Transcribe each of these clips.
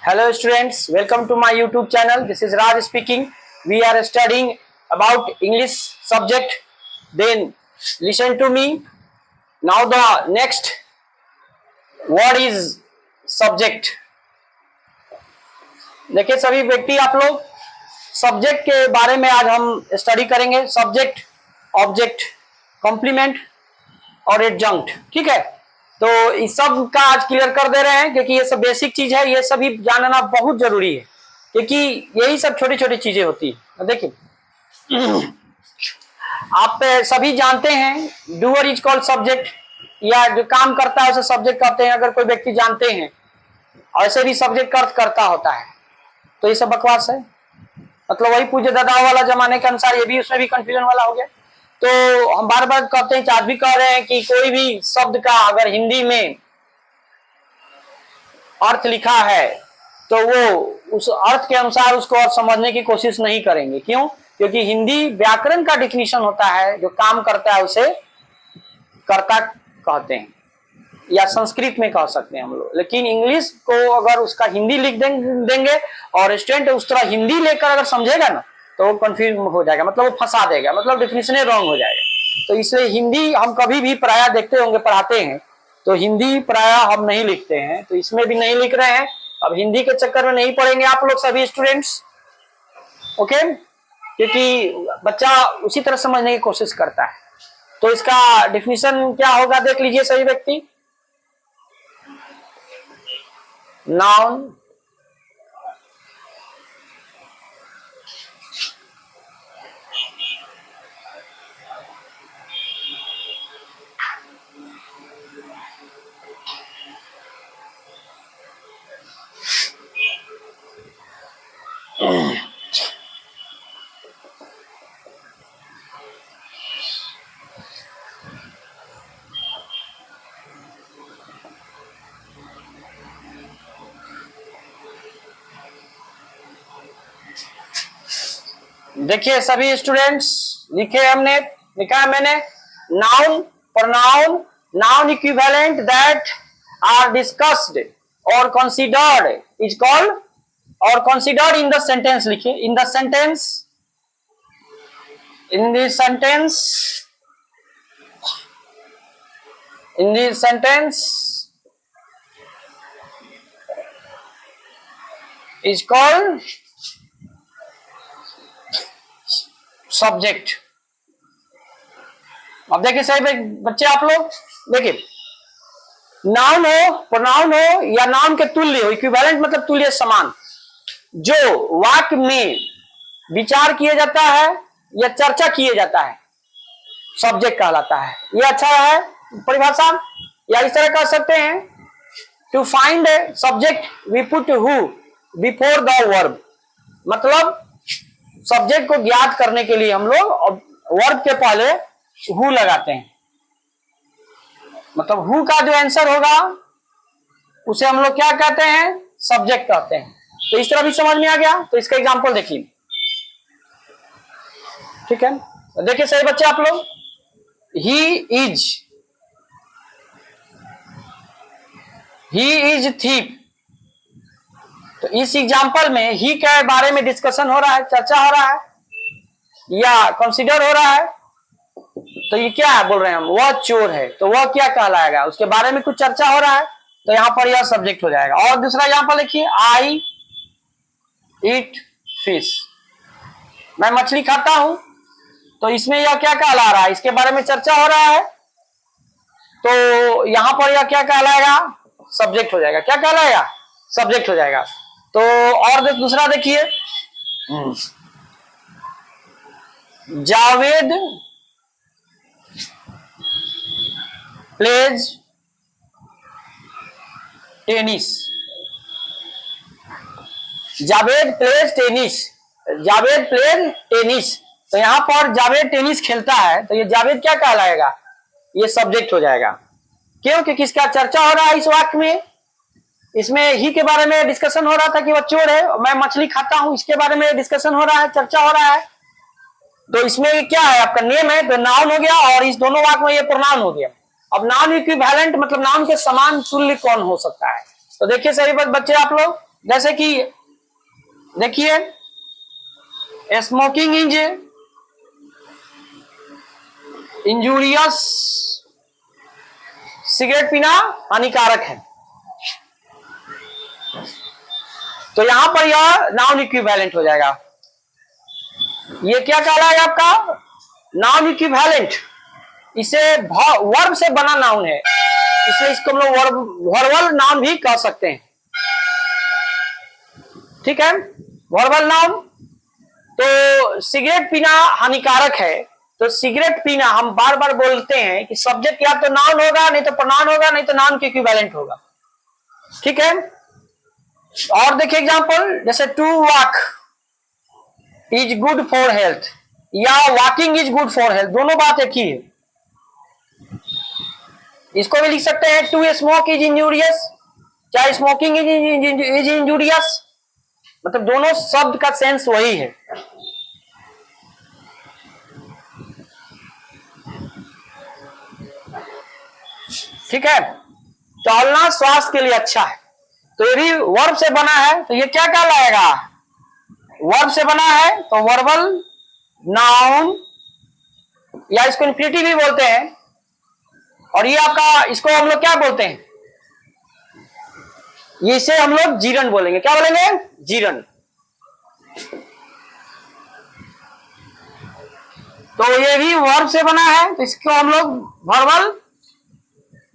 Hello students, welcome to my YouTube channel. This is Raj speaking. We are studying about English subject. Then listen to me. Now the next word is subject. देखिए सभी व्यक्ति आप लोग subject के बारे में आज हम स्टडी करेंगे। सब्जेक्ट, ऑब्जेक्ट, कॉम्प्लीमेंट और एडजंक्ट। ठीक है, तो इस सब का आज क्लियर कर दे रहे हैं क्योंकि ये सब बेसिक चीज है, ये सभी जानना बहुत जरूरी है क्योंकि यही सब छोटी छोटी चीजें होती है। देखिए आप सभी जानते हैं डूअर इज कॉल्ड सब्जेक्ट, या जो काम करता है उसे सब्जेक्ट कहते हैं। अगर कोई व्यक्ति जानते हैं, ऐसे भी सब्जेक्ट का अर्थ करता होता है, तो ये सब बकवास है। मतलब वही पूज्य दादा वाला जमाने के अनुसार ये भी, उसमें भी कंफ्यूजन वाला हो गया। तो हम बार बार कहते हैं, आज भी कह रहे हैं कि कोई भी शब्द का अगर हिंदी में अर्थ लिखा है तो वो उस अर्थ के अनुसार उसको और समझने की कोशिश नहीं करेंगे। क्यों? क्योंकि हिंदी व्याकरण का डिफिनीशन होता है, जो काम करता है उसे कर्ता कहते हैं, या संस्कृत में कह सकते हैं हम लोग। लेकिन इंग्लिश को अगर उसका हिंदी लिख देंगे और स्टूडेंट उस तरह हिंदी लेकर अगर समझेगा ना, तो वो कंफ्यूज हो जाएगा, मतलब वो फंसा देगा, मतलब डिफिनीशन रॉन्ग हो जाएगा। तो इसलिए हिंदी हम कभी भी प्रायः देखते होंगे पढ़ाते हैं, तो हिंदी प्रायः हम नहीं लिखते हैं, तो इसमें भी नहीं लिख रहे हैं। अब हिंदी के चक्कर में नहीं पढ़ेंगे आप लोग सभी स्टूडेंट्स, ओके, क्योंकि बच्चा उसी तरह समझने की कोशिश करता है। तो इसका डिफिनीशन क्या होगा देख लीजिए सभी व्यक्ति। नाउन, देखिए सभी स्टूडेंट्स, लिखा है मैंने noun, pronoun, noun equivalent that are discussed और कंसीडर्ड इज कॉल्ड, और कंसीडर्ड इन द सेंटेंस लिखिए, in the sentence is called subject. अब देखिए सही बच्चे आप लोग, देखिए नाउन हो, प्रोनाउन हो, या नाउन के तुल्य हो, इक्विवेलेंट मतलब तुल्य समान, जो वाक्य में विचार किया जाता है या चर्चा किया जाता है, सब्जेक्ट कहलाता है। ये अच्छा है परिभाषा, या इस तरह कह सकते हैं, to find subject we put who before the verb, मतलब सब्जेक्ट को ज्ञात करने के लिए हम लोग वर्ब के पहले हु लगाते हैं। मतलब हु का जो आंसर होगा उसे हम लोग क्या कहते हैं? सब्जेक्ट कहते हैं। तो इस तरह भी समझ में आ गया। तो इसका एग्जांपल देखिए, ठीक है, तो देखिए सही बच्चे आप लोग, ही इज थीप। तो इस एग्जाम्पल में ही के बारे में डिस्कशन हो रहा है, चर्चा हो रहा है, या कंसीडर हो रहा है। तो ये क्या है बोल रहे हैं हम? वह चोर है, तो वह क्या कहलाएगा? उसके बारे में कुछ चर्चा हो रहा है, तो यहां पर यह सब्जेक्ट हो जाएगा। और दूसरा एग्जाम्पल देखिए, आई ईट फिश, मैं मछली खाता हूं, तो इसमें यह क्या कहला रहा है? इसके बारे में चर्चा हो रहा है, तो यहां पर यह क्या कहलाएगा? सब्जेक्ट हो जाएगा। क्या कहलाएगा? सब्जेक्ट हो जाएगा। तो और दूसरा देखिए, Javed plays tennis, Javed plays tennis, Javed plays tennis, तो यहां पर जावेद टेनिस खेलता है, तो ये जावेद क्या कहलाएगा? ये सब्जेक्ट हो जाएगा। क्यों? क्योंकि इसका चर्चा हो रहा है इस वाक्य में। इसमें ही के बारे में डिस्कशन हो रहा था कि वह चोर है, मैं मछली खाता हूं, इसके बारे में डिस्कशन हो रहा है, चर्चा हो रहा है। तो इसमें क्या है? आपका नेम है, तो नाउन हो गया, और इस दोनों वाक्य में ये प्रोनाउन हो गया। अब नाउन इक्विवेलेंट मतलब नाउन के समान तुल्य कौन हो सकता है? तो देखिए सभी बच्चे आप लोग, जैसे कि देखिए, स्मोकिंग इज इंजूरियस, सिगरेट पीना हानिकारक है। तो यहां पर यह नाउन इक्विवेलेंट हो जाएगा। ये क्या कहलाएगा आपका? Noun equivalent. इसे वर्ब से बना नाउन है, इसलिए इसको हम लोग वर्बल नाउन भी कह सकते हैं। ठीक है, वर्बल नाउन। तो सिगरेट पीना हानिकारक है, तो सिगरेट पीना हम बार बार बोलते हैं कि सब्जेक्ट या तो नाउन होगा, नहीं तो प्रोनाउन होगा, नहीं तो नाउन के इक्विवेलेंट होगा। ठीक है, और देखिए एग्जांपल, जैसे to walk is good for health या walking is good for health, दोनों बात एक ही है। इसको भी लिख सकते हैं टू स्मोक इज इंजूरियस, क्या स्मोकिंग इज इंजूरियस, मतलब दोनों शब्द का सेंस वही है। ठीक है, टहलना स्वास्थ्य के लिए अच्छा है, तो ये भी वर्ब से बना है, तो ये क्या कहलाएगा? वर्ब से बना है, तो वर्बल नाउन, या इसको इन्फिनिटिव भी बोलते हैं। और ये आपका, इसको हम लोग क्या बोलते हैं? इसे हम लोग जीरन बोलेंगे। क्या बोलेंगे? जीरन। तो ये भी वर्ब से बना है, तो इसको हम लोग वर्बल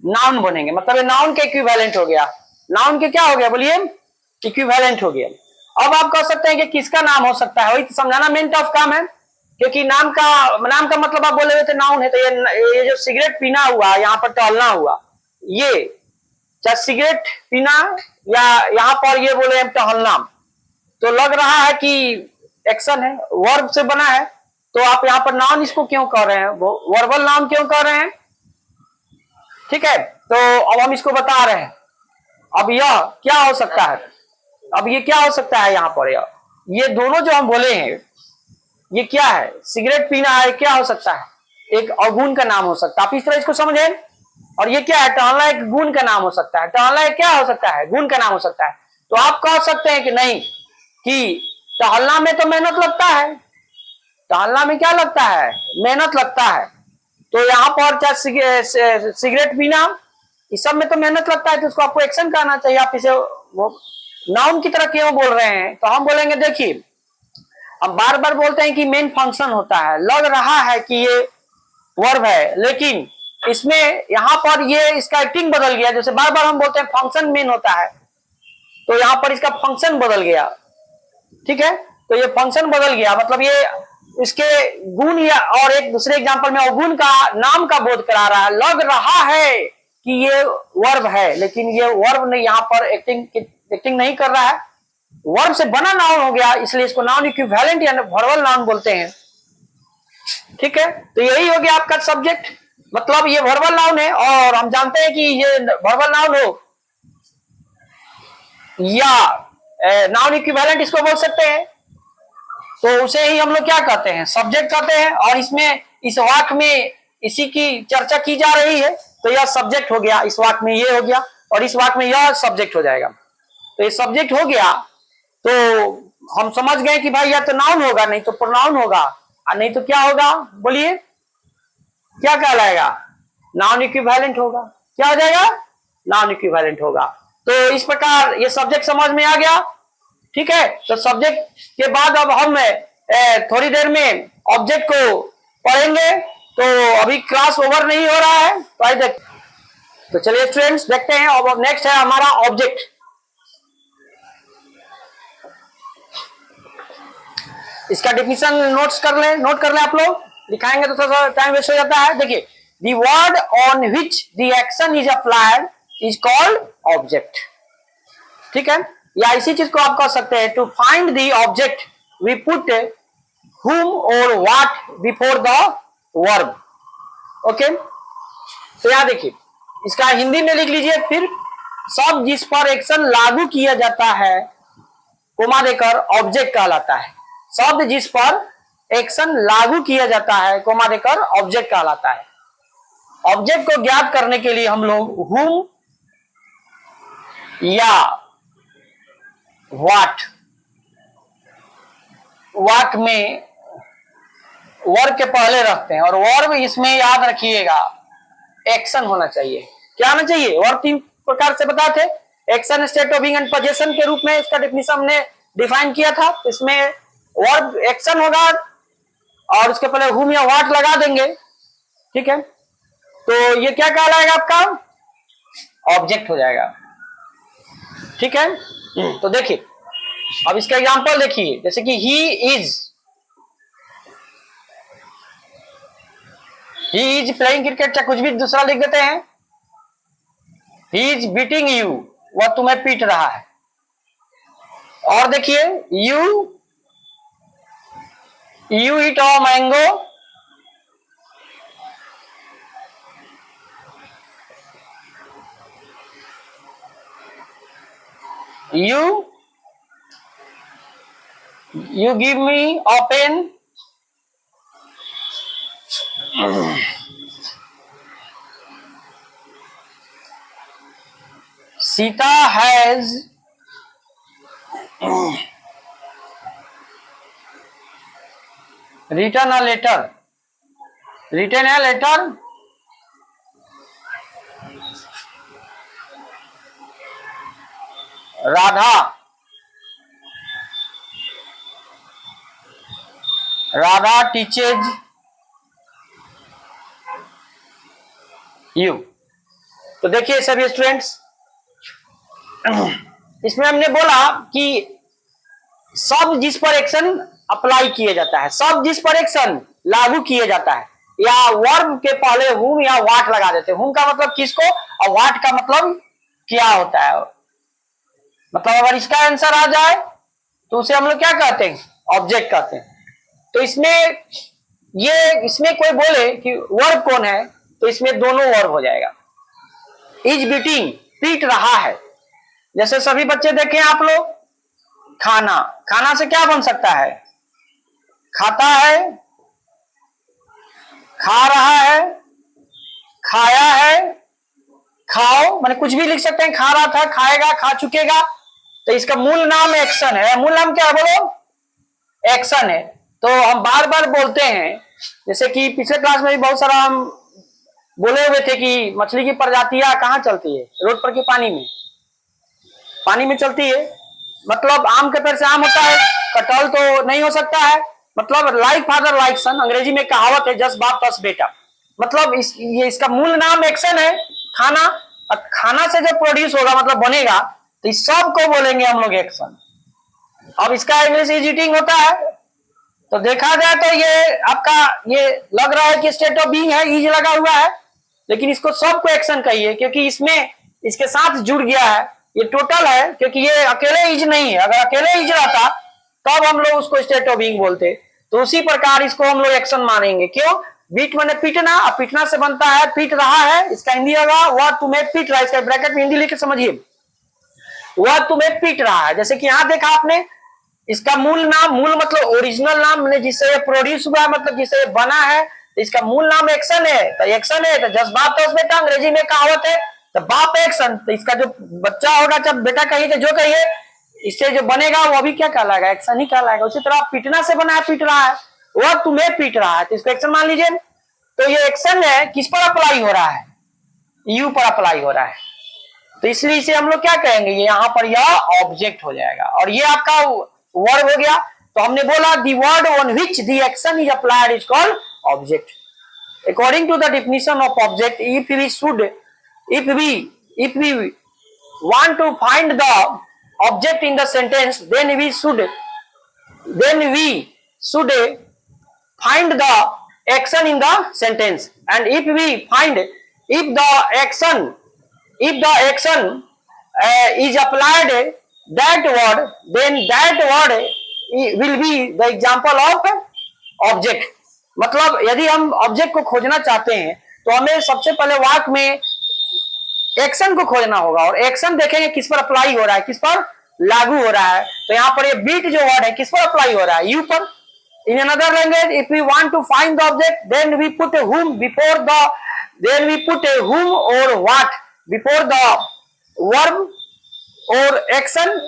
नाउन बनेंगे, मतलब ये नाउन के इक्विवेलेंट हो गया। नाउन के क्या हो गया बोलिए? इक्विवेलेंट हो गया। अब आप कह सकते हैं कि किसका नाम हो सकता है, वही तो समझाना मेन टफ काम है, क्योंकि नाम का मतलब आप बोले हुए थे नाउन है, तो ये जो सिगरेट पीना हुआ, यहाँ पर टहलना हुआ, ये चाहे सिगरेट पीना या यहाँ पर ये बोले हम टहलना, तो लग रहा है कि एक्शन है, वर्ब से बना है, तो आप यहाँ पर नाउन इसको क्यों कह रहे हैं, वर्बल नाउन क्यों कह रहे हैं? ठीक है, तो अब हम इसको बता रहे हैं। अब यह क्या हो सकता है? अब ये क्या हो सकता है यहाँ पर? ये दोनों जो हम बोले हैं, ये क्या है? सिगरेट पीना है, क्या हो सकता है? एक अवगुण का नाम हो सकता है, आप इस तरह इसको समझें। और ये क्या है? टहलना एक गुण का नाम हो सकता है, टहलना एक क्या हो सकता है? गुण का नाम हो सकता है। तो आप कह सकते हैं कि नहीं, कि टहलना में तो मेहनत लगता है, टहलना में क्या लगता है? मेहनत लगता है। तो यहाँ पर चाहे सिगरेट पीना, इस सब में तो मेहनत लगता है, तो उसको आपको एक्शन करना चाहिए। आप इसे वो नाउन की तरह क्यों बोल रहे हैं? तो हम बोलेंगे, देखिए हम बार बार बोलते हैं कि मेन फंक्शन होता है, लग रहा है कि ये वर्ब है, लेकिन इसमें यहाँ पर ये इसका एक्टिंग बदल गया। जैसे बार बार हम बोलते हैं फंक्शन मेन होता है, तो यहाँ पर इसका फंक्शन बदल गया। ठीक है, तो ये फंक्शन बदल गया, मतलब ये इसके गुण, या और एक दूसरे एग्जांपल में अवगुण का नाम का बोध करा रहा है। लग रहा है कि ये वर्ब है, लेकिन ये वर्ब ने यहाँ पर एक्टिंग नहीं कर रहा है, वर्ब से बना नाउन हो गया, इसलिए इसको नाउन इक्विवेलेंट या वर्बल नाउन बोलते हैं। ठीक है, तो यही हो गया आपका सब्जेक्ट, मतलब ये वर्बल नाउन है। और हम जानते हैं कि ये वर्बल नाउन हो या नाउन इक्विवेलेंट इसको बोल सकते हैं, तो उसे ही हम लोग क्या कहते हैं? सब्जेक्ट कहते हैं। और इसमें इस वाक्य में इसी की चर्चा की जा रही है, तो यह सब्जेक्ट हो गया, इस वाक्य में ये हो गया, और इस वाक्य में यह सब्जेक्ट हो जाएगा। तो ये सब्जेक्ट हो गया, तो हम समझ गए कि भाई या तो नाउन होगा, नहीं तो प्रोनाउन होगा, और नहीं तो क्या होगा बोलिए? क्या कहलाएगा? नाउन इक्विवेलेंट होगा। क्या हो जाएगा? नाउन इक्विवेलेंट होगा। तो इस प्रकार ये सब्जेक्ट समझ में आ गया। ठीक है, तो सब्जेक्ट के बाद अब हम थोड़ी देर में ऑब्जेक्ट को पढ़ेंगे, तो अभी क्लास ओवर नहीं हो रहा है, तो आइए तो चलिए स्टूडेंट्स देखते हैं। अब नेक्स्ट है हमारा ऑब्जेक्ट। इसका डिफिनेशन नोट कर ले आप लोग, दिखाएंगे तो थोड़ा टाइम वेस्ट हो जाता है। देखिए, the word on which the action is applied is called object. ठीक है, या इसी चीज को आप कह सकते हैं, to find the object we put whom और what before the verb. Okay, तो यहां देखिए, इसका हिंदी में लिख लीजिए फिर। शब्द जिस पर एक्शन लागू किया जाता है, कोमा देकर, ऑब्जेक्ट कहलाता है। शब्द जिस पर एक्शन लागू किया जाता है, कोमा देकर, ऑब्जेक्ट कहलाता है। ऑब्जेक्ट को ज्ञात करने के लिए हम लोग whom या व्हाट, वाक में वर्ब के पहले रखते हैं, और वर्ब इसमें याद रखिएगा एक्शन होना चाहिए। क्या होना चाहिए? वर्ब 3 प्रकार से बताए थे, action, state of being and position के रूप में इसका डेफिनेशन हमने डिफाइन किया था। इसमें वर्ब एक्शन होगा और उसके पहले हुम या व्हाट लगा देंगे, ठीक है। तो ये क्या कहलाएगा? आपका ऑब्जेक्ट हो जाएगा, ठीक है। तो देखिए अब इसका एग्जांपल देखिए, जैसे कि ही इज प्लेइंग क्रिकेट, या कुछ भी दूसरा लिख देते हैं। ही इज बीटिंग यू, वह तुम्हें पीट रहा है। और देखिए you eat a mango, you give me a pen, Sita has written a letter, Radha teaches you। तो देखिए सभी स्टूडेंट्स, इसमें हमने बोला कि शब्द जिस पर एक्शन अप्लाई किया जाता है, शब्द जिस पर एक्शन लागू किया जाता है, या वर्ब के पहले हुम या व्हाट लगा देते हैं। हुम का मतलब किसको और व्हाट का मतलब क्या होता है। मतलब अगर इसका आंसर आ जाए तो उसे हम लोग क्या कहते हैं? ऑब्जेक्ट कहते हैं। तो इसमें कोई बोले कि वर्ब कौन है, तो इसमें दोनों वर्ब हो जाएगा। इज बीटिंग, पीट रहा है। जैसे सभी बच्चे देखें आप लोग, खाना से क्या बन सकता है? खाता है, खा रहा है, खाया है, खाओ, माने कुछ भी लिख सकते हैं। खा रहा था, खाएगा, खा चुकेगा। तो इसका मूल नाम एक्शन है। मूल नाम क्या है बोलो? एक्शन है। तो हम बार बार बोलते हैं, जैसे कि पिछले क्लास में भी बहुत सारा हम बोले हुए थे कि मछली की प्रजातियां कहाँ चलती है? रोड पर के पानी में चलती है। मतलब आम के पेड़ से आम होता है, कटहल तो नहीं हो सकता है। मतलब लाइक फादर लाइक सन, अंग्रेजी में कहावत है, जस बाप तस बेटा। मतलब ये इसका मूल नाम एक्शन है, खाना। खाना से जब प्रोड्यूस होगा मतलब बनेगा, तो इस सब को बोलेंगे हम लोग एक्शन। अब इसका इंग्लिश इज ईटिंग होता है। तो देखा जाए तो ये आपका ये लग रहा है कि स्टेट ऑफ बीइंग है, इज लगा हुआ है, लेकिन इसको सबको एक्शन कहिए, क्योंकि इसमें इसके साथ जुड़ गया है। ये टोटल है, क्योंकि ये अकेले इज नहीं है। अगर अकेले इज रहता तब हम लोग उसको स्टेट ऑफ बीइंग बोलते। तो उसी प्रकार इसको हम लोग एक्शन मानेंगे। क्यों? बीट माने पीटना, और पीटना से बनता है पीट रहा है। इसका हिंदी होगा वह तुम्हें पीट रहा है। इसका ब्रैकेट में हिंदी लिख के समझिए, वह तुम्हें पीट रहा है। जैसे कि यहां देखा आपने, इसका मूल मतलब ओरिजिनल नाम जिससे ये प्रोड्यूस हुआ, मतलब जिससे ये बना है, तो इसका मूल नाम एक्शन है। तो एक्शन है तो जस बाप तस बेटा, अंग्रेजी में कहावत है। तो बाप एक्शन, तो इसका जो बच्चा होगा, जब बेटा कहिए तो जो कहिए, इससे जो बनेगा वो भी क्या कहलाएगा? एक्शन ही कहलाएगा। उसी तरह पीटना से बना है, पीट रहा है, वह तुम्हें पीट रहा है, तो इसको एक्शन मान लीजिए। तो ये एक्शन है, किस पर अप्लाई हो रहा है? यू पर अप्लाई हो रहा है। तो इसलिए इसे हम लोग क्या कहेंगे? ये यहाँ पर यह ऑब्जेक्ट हो जाएगा। और ये आपका वर्ड हो गया। तो हमने बोला the word on which the action is applied is called object. According to the definition of object, if we want to find the object in the sentence, then we should find the action in the sentence. And if the action is applied that word, then that word will be the example of object। मतलब यदि हम object को खोजना चाहते हैं तो हमें सबसे पहले वाक्य में एक्शन को खोजना होगा, और एक्शन देखेंगे किस पर अप्लाई हो रहा है, किस पर लागू हो रहा है। तो यहाँ पर ये बीट जो वर्ड है किस पर अप्लाई हो रहा है? यू पर। In another language, if we want to find the object, then we put whom or what before the verb or action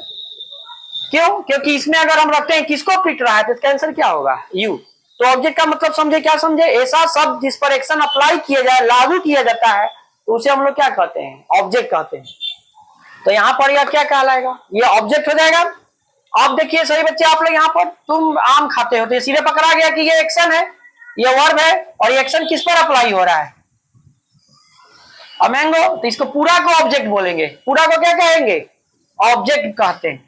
क्यों? क्योंकि इसमें अगर हम रखते हैं किसको पीट रहा है तो इसका आंसर क्या होगा? यू। तो ऑब्जेक्ट का मतलब समझे, क्या समझे? ऐसा शब्द जिस पर एक्शन अप्लाई किया जाए, लागू किया जाता है, तो उसे हम लोग क्या कहते हैं? ऑब्जेक्ट कहते हैं। तो यहाँ पर यह क्या कहलाएगा? ये ऑब्जेक्ट हो जाएगा। अब देखिए सही बच्चे, आप लोग यहाँ पर तुम आम खाते हो तो ये सीधे पकड़ा गया कि ये एक्शन है, ये वर्ब है, और ये एक्शन किस पर अप्लाई हो रहा है? मैंगो। तो इसको पूरा को ऑब्जेक्ट बोलेंगे। पूरा को क्या कहेंगे? ऑब्जेक्ट कहते हैं।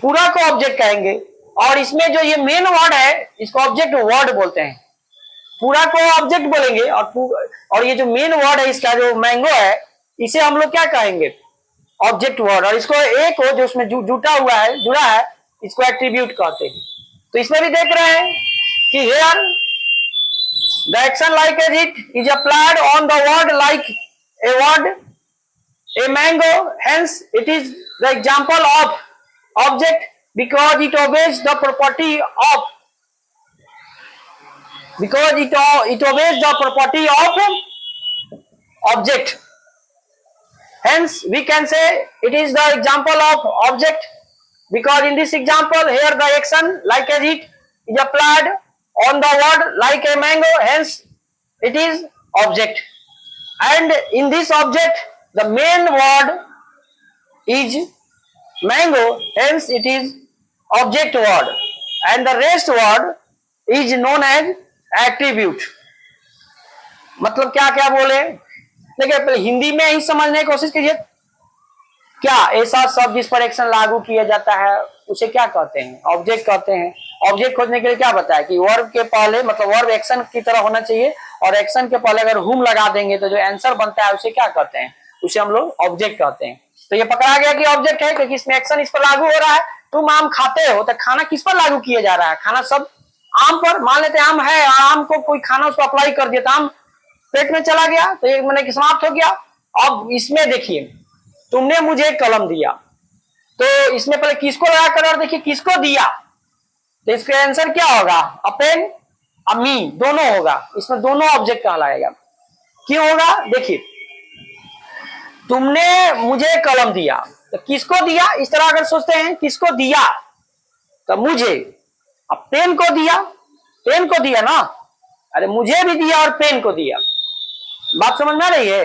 पूरा को ऑब्जेक्ट कहेंगे। और इसमें जो ये मेन वर्ड है इसको ऑब्जेक्ट वर्ड बोलते हैं। पूरा को ऑब्जेक्ट बोलेंगे और ये जो मेन वर्ड है इसका जो मैंगो है इसे हम लोग क्या कहेंगे? Object word. और इसको एक हो जो उसमें जुटा हुआ है, जुड़ा है, इसको एट्रीब्यूट कहते हैं। तो इसमें भी देख रहे हैं कि here the action like as it is applied on the word like a word a mango, hence it is the example of object because it obeys the property of object. Hence we can say it is the example of object because in this example here the action like as it is applied on the word like a mango, hence it is object. And in this object the main word is mango, hence it is object word, and the rest word is known as attribute. मतलब क्या क्या बोले? देखिए पहले हिंदी में ही समझने की कोशिश कीजिए। क्या ऐसा शब्द जिस पर एक्शन लागू किया जाता है उसे क्या कहते हैं? ऑब्जेक्ट कहते हैं। ऑब्जेक्ट खोजने के लिए क्या बताया कि वर्ब के पहले, मतलब वर्ब एक्शन की तरह होना चाहिए, और एक्शन के पहले अगर हुम लगा देंगे तो जो आंसर बनता है उसे क्या कहते हैं? उसे हम लोग ऑब्जेक्ट कहते हैं। तो ये पकड़ा गया कि ऑब्जेक्ट है क्योंकि इसमें एक्शन इस पर लागू हो रहा है। तुम आम खाते हो तो खाना किस पर लागू किया जा रहा है? खाना सब आम पर। मान लेते आम है और आम को कोई खाना उसको अप्लाई कर दिया तो आम पेट में चला गया, तो ये मैंने समाप्त हो गया। अब इसमें देखिए तुमने मुझे कलम दिया, तो इसमें पहले किसको लगा कर और देखिए किसको दिया, तो इसका आंसर क्या होगा? अ पेन, अ मी, दोनों होगा। इसमें दोनों ऑब्जेक्ट कहलाएगा। क्यों होगा? देखिए तुमने मुझे कलम दिया, तो किसको दिया? इस तरह अगर सोचते हैं किसको दिया तो मुझे। अब पेन को दिया, पेन को दिया ना, अरे मुझे भी दिया और पेन को दिया। बात समझ में आ रही है?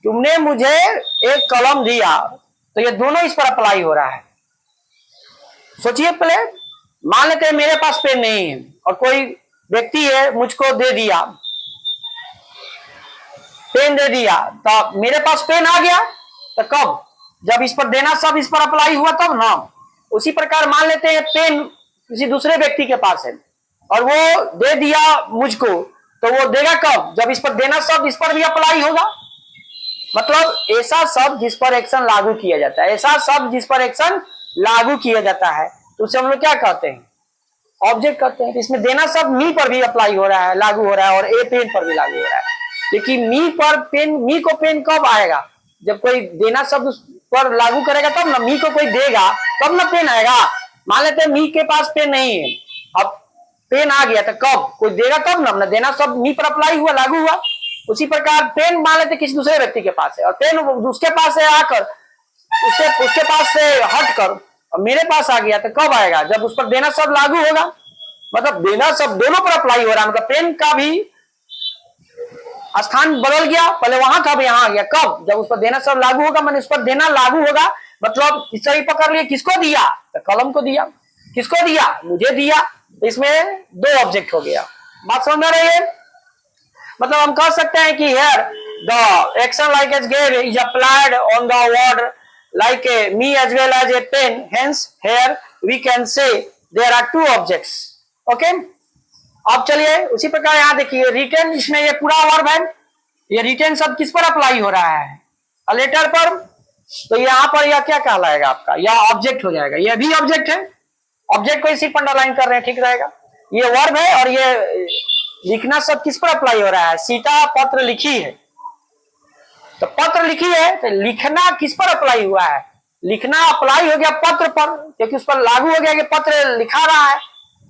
तुमने मुझे एक कलम दिया तो ये दोनों इस पर अप्लाई हो रहा है। सोचिए पहले, मान लेते हैं मेरे पास पेन नहीं है और कोई व्यक्ति है मुझको दे दिया, पेन दे दिया, तो मेरे पास पेन आ गया। तो कब? जब इस पर देना सब इस पर अप्लाई हुआ तब ना। उसी प्रकार मान लेते हैं पेन किसी दूसरे व्यक्ति के पास है और वो दे दिया मुझको, तो वो देगा कब? जब इस पर देना सब इस पर भी अप्लाई होगा। मतलब ऐसा शब्द जिस पर एक्शन लागू किया जाता है, ऐसा शब्द जिस पर एक्शन लागू किया जाता है, तो उसे हम लोग क्या कहते हैं? ऑब्जेक्ट कहते हैं। तो इसमें देना सब मी पर भी अप्लाई हो रहा है, लागू हो रहा है, और ए पेन पर भी लागू हो रहा है। लेकिन मी पर पेन, मी को पेन कब आएगा? जब कोई देना शब्द पर लागू करेगा तब ना। मी को कोई देगा तब ना पेन आएगा। मान लेते हैं मी के पास पेन नहीं है, अब पेन आ गया, तो कब? कोई देगा तब ना। देना शब्द मी पर अप्लाई हुआ, लागू हुआ। उसी प्रकार पेन मान लेते किसी दूसरे व्यक्ति के पास है और पेन उसके पास से आकर उसके पास से हटकर और मेरे पास आ गया, तो कब आएगा? जब उस पर देना शब्द लागू होगा। मतलब देना शब्द दोनों पर अप्लाई हो रहा है। मतलब पेन का भी स्थान बदल गया, पहले वहां था, अब यहाँ आ गया। कब? जब उस पर देना शब्द लागू होगा, मैंने उस पर देना लागू होगा। मतलब इस तरह पकड़ लिया, किसको दिया? तो कलम को दिया। किसको दिया? मुझे दिया। तो इसमें दो ऑब्जेक्ट हो गया। बात समझ में रही है? मतलब हम कह सकते हैं कि here the action like as gave is applied on the word like a me as well as a pen, hence here we can say there are two objects. Okay? अब चलिए उसी प्रकार यहाँ देखिए रिटेन, इसमें ये पूरा वर्ब है। ये रिटेन शब्द किस पर अप्लाई हो रहा है? लेटर पर। तो यहाँ पर यह क्या कहलाएगा आपका? यह ऑब्जेक्ट हो जाएगा। यह भी ऑब्जेक्ट है। ऑब्जेक्ट को इसी पर अंडरलाइन कर रहे हैं, ठीक रहेगा। ये वर्ब है और ये लिखना शब्द किस पर अप्लाई हो रहा है? सीता पत्र लिखी है, तो पत्र लिखी है, तो लिखना किस पर अप्लाई हुआ है? लिखना अप्लाई हो गया पत्र पर, क्योंकि उस पर लागू हो गया कि पत्र लिखा रहा है।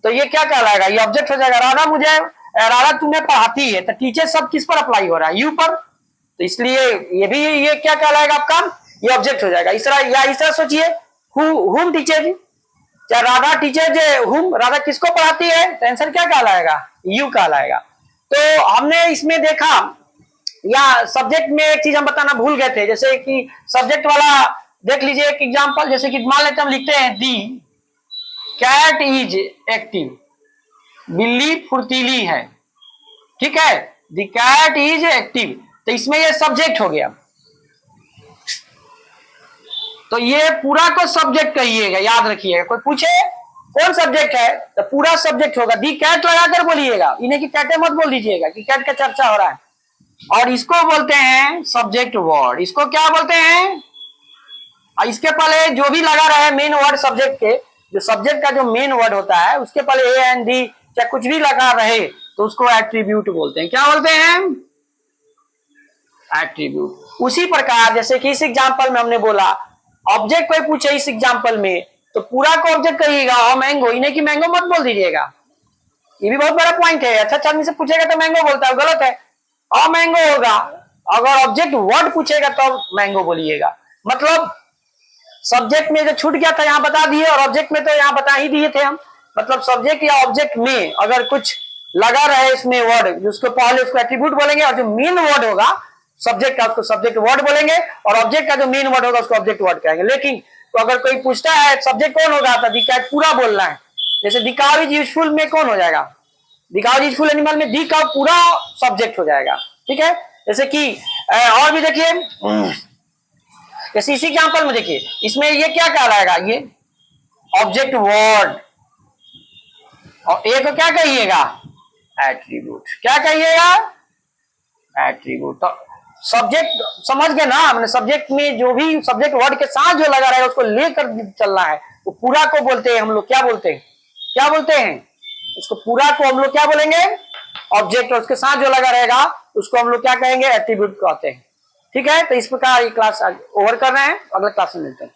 तो ये क्या कहलाएगा? ये ऑब्जेक्ट हो जाएगा। राधा तुम्हें पढ़ाती है, तो टीचर शब्द किस पर अप्लाई हो रहा है? यू पर। तो इसलिए ये भी, ये क्या कहलाएगा आपका? ये ऑब्जेक्ट हो जाएगा। इस तरह सोचिए, whom टीचर, क्या राधा टीचर whom, राधा किसको पढ़ाती है, तो आंसर क्या कहलाएगा, यू कहलाएगा। तो हमने इसमें देखा, या सब्जेक्ट में एक चीज हम बताना भूल गए थे, जैसे कि सब्जेक्ट वाला देख लीजिए एक एग्जांपल, जैसे कि मान लेते हम लिखते हैं दी कैट इज एक्टिव, बिल्ली फुर्तीली है, ठीक है, द कैट इज एक्टिव, तो इसमें ये सब्जेक्ट हो गया। तो ये पूरा को सब्जेक्ट कहिएगा, याद रखिएगा, कोई पूछे कौन सब्जेक्ट है तो पूरा सब्जेक्ट होगा, दी कैट लगाकर बोलिएगा, इन्हें की कैटे मत बोल दीजिएगा कि कैट का चर्चा हो रहा है। और इसको बोलते हैं सब्जेक्ट वर्ड, इसको क्या बोलते हैं, और इसके पहले जो भी लगा रहे मेन वर्ड सब्जेक्ट के, जो सब्जेक्ट का जो मेन वर्ड होता है उसके पहले ए एंड डी चाहे कुछ भी लगा रहे तो उसको एट्रीब्यूट बोलते हैं। क्या बोलते हैं, एट्रीब्यूट। उसी प्रकार जैसे कि इस एग्जांपल में हमने बोला ऑब्जेक्ट कोई पूछे इस एग्जांपल में तो पूरा को ऑब्जेक्ट कहिएगा, और मैंगो, इन्हें की मैंगो मत बोल दीजिएगा, ये भी बहुत बड़ा पॉइंट है। अच्छा आदमी से पूछेगा तो मैंगो बोलता है, गलत है, और मैंगो होगा। अगर ऑब्जेक्ट वर्ड पूछेगा तो मैंगो बोलिएगा। मतलब सब्जेक्ट में जो छूट गया था यहाँ बता दिए, और ऑब्जेक्ट में तो यहाँ बता ही दिए थे हम। मतलब सब्जेक्ट या ऑब्जेक्ट में अगर कुछ लगा रहे इसमें वर्ड, उसको पहले उसको एट्रीब्यूट बोलेंगे, और जो मेन वर्ड होगा सब्जेक्ट का उसको सब्जेक्ट वर्ड बोलेंगे, और ऑब्जेक्ट का जो मेन वर्ड होगा उसको ऑब्जेक्ट वर्ड कहेंगे। लेकिन तो अगर कोई पूछता है सब्जेक्ट कौन होगा तो दी कैट पूरा बोलना है। जैसे दी काउ इज यूजफुल में कौन हो जाएगा, दी काउ इज यूजफुल एनिमल में दी काउ पूरा सब्जेक्ट हो जाएगा, ठीक है। जैसे कि और भी देखिए, जैसे इसी एग्जांपल में देखिए, इसमें ये क्या कहलाएगा, ये ऑब्जेक्ट वर्ड, और ए को क्या कहिएगा, एट्रीब्यूट। क्या कहिएगा, एट्रीब्यूट। तो सब्जेक्ट समझ गए ना, हमने सब्जेक्ट में जो भी सब्जेक्ट वर्ड के साथ जो लगा रहेगा उसको लेकर चलना है, वो पूरा को बोलते हैं हम लोग, क्या बोलते हैं, क्या बोलते हैं, उसको पूरा को हम लोग क्या बोलेंगे, ऑब्जेक्ट, और उसके साथ जो लगा रहेगा उसको हम लोग क्या कहेंगे, एट्रीब्यूट कहते हैं, ठीक है। तो इस प्रकार ये क्लास ओवर कर रहे हैं, अगले क्लास में मिलते हैं।